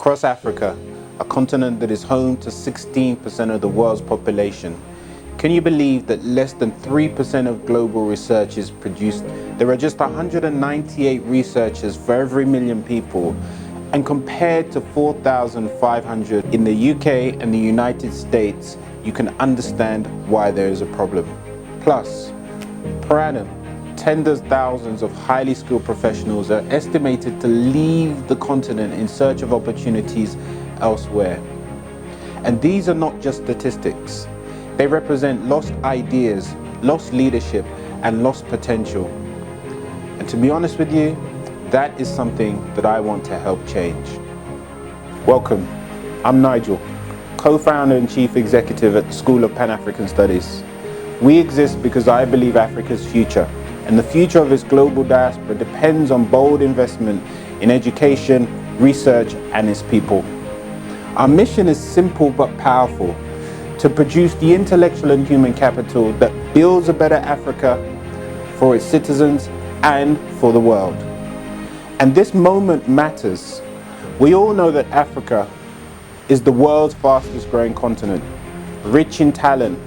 Across Africa, a continent that is home to 16% of the world's population, can you believe that less than 3% of global research is produced? There are just 198 researchers for every million people, and compared to 4,500 in the UK and the United States, you can understand why there is a problem. Plus, per annum, tens of thousands of highly skilled professionals are estimated to leave the continent in search of opportunities elsewhere. And these are not just statistics. They represent lost ideas, lost leadership, and lost potential. And to be honest with you, that is something that I want to help change. Welcome, I'm Nigel, co-founder and chief executive at the School of Pan-African Studies. We exist because I believe Africa's future and the future of its global diaspora depends on bold investment in education, research, and its people. Our mission is simple but powerful: to produce the intellectual and human capital that builds a better Africa for its citizens and for the world. And this moment matters. We all know that Africa is the world's fastest growing continent, rich in talent,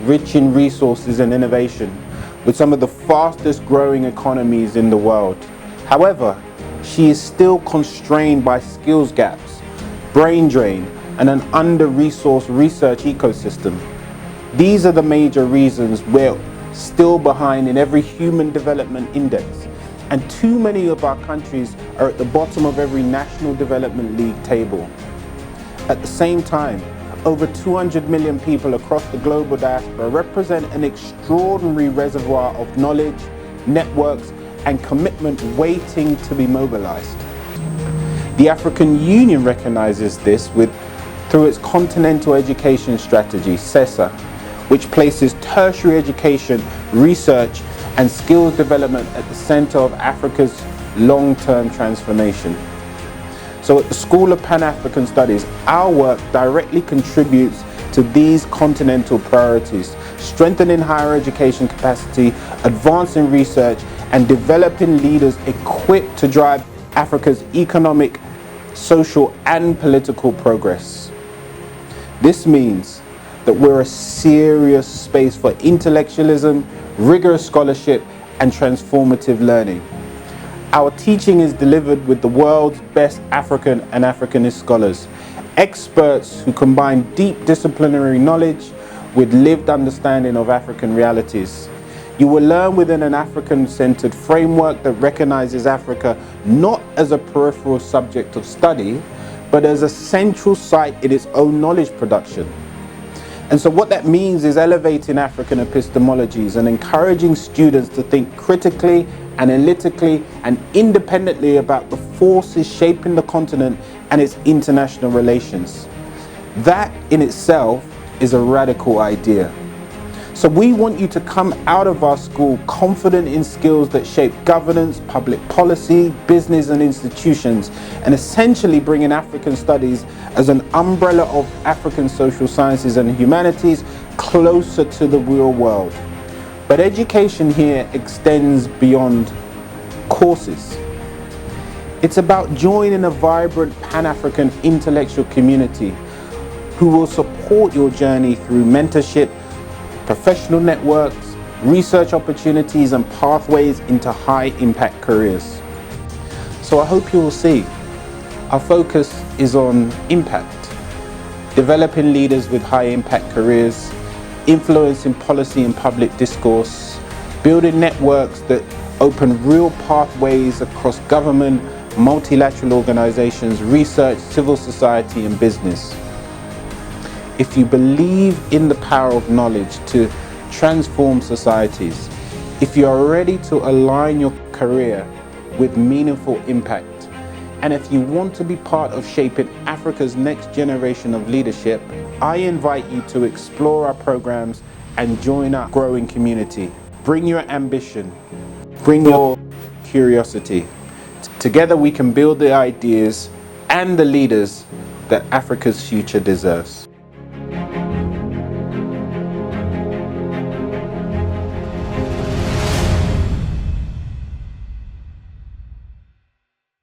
rich in resources and innovation, with some of the fastest growing economies in the world. However, she is still constrained by skills gaps, brain drain, and an under-resourced research ecosystem. These are the major reasons we're still behind in every human development index, and too many of our countries are at the bottom of every national development league table. At the same time, over 200 million people across the global diaspora represent an extraordinary reservoir of knowledge, networks, and commitment waiting to be mobilized. The African Union recognizes this through its continental education strategy, CESA, which places tertiary education, research, and skills development at the center of Africa's long-term transformation. So at the School of Pan-African Studies, our work directly contributes to these continental priorities: strengthening higher education capacity, advancing research, and developing leaders equipped to drive Africa's economic, social, and political progress. This means that we're a serious space for intellectualism, rigorous scholarship, and transformative learning. Our teaching is delivered with the world's best African and Africanist scholars, experts who combine deep disciplinary knowledge with lived understanding of African realities. You will learn within an African-centered framework that recognizes Africa not as a peripheral subject of study, but as a central site in its own knowledge production. And so what that means is elevating African epistemologies and encouraging students to think critically, analytically, and independently about the forces shaping the continent and its international relations. That in itself is a radical idea. So we want you to come out of our school confident in skills that shape governance, public policy, business, and institutions, and essentially bringing African studies as an umbrella of African social sciences and humanities closer to the real world. But education here extends beyond courses. It's about joining a vibrant Pan-African intellectual community who will support your journey through mentorship, professional networks, research opportunities, and pathways into high-impact careers. So I hope you will see our focus is on impact, developing leaders with high-impact careers, influencing policy and public discourse, building networks that open real pathways across government, multilateral organizations, research, civil society, and business. If you believe in the power of knowledge to transform societies, if you are ready to align your career with meaningful impact, and if you want to be part of shaping Africa's next generation of leadership, I invite you to explore our programs and join our growing community. Bring your ambition, bring your curiosity. Together we can build the ideas and the leaders that Africa's future deserves.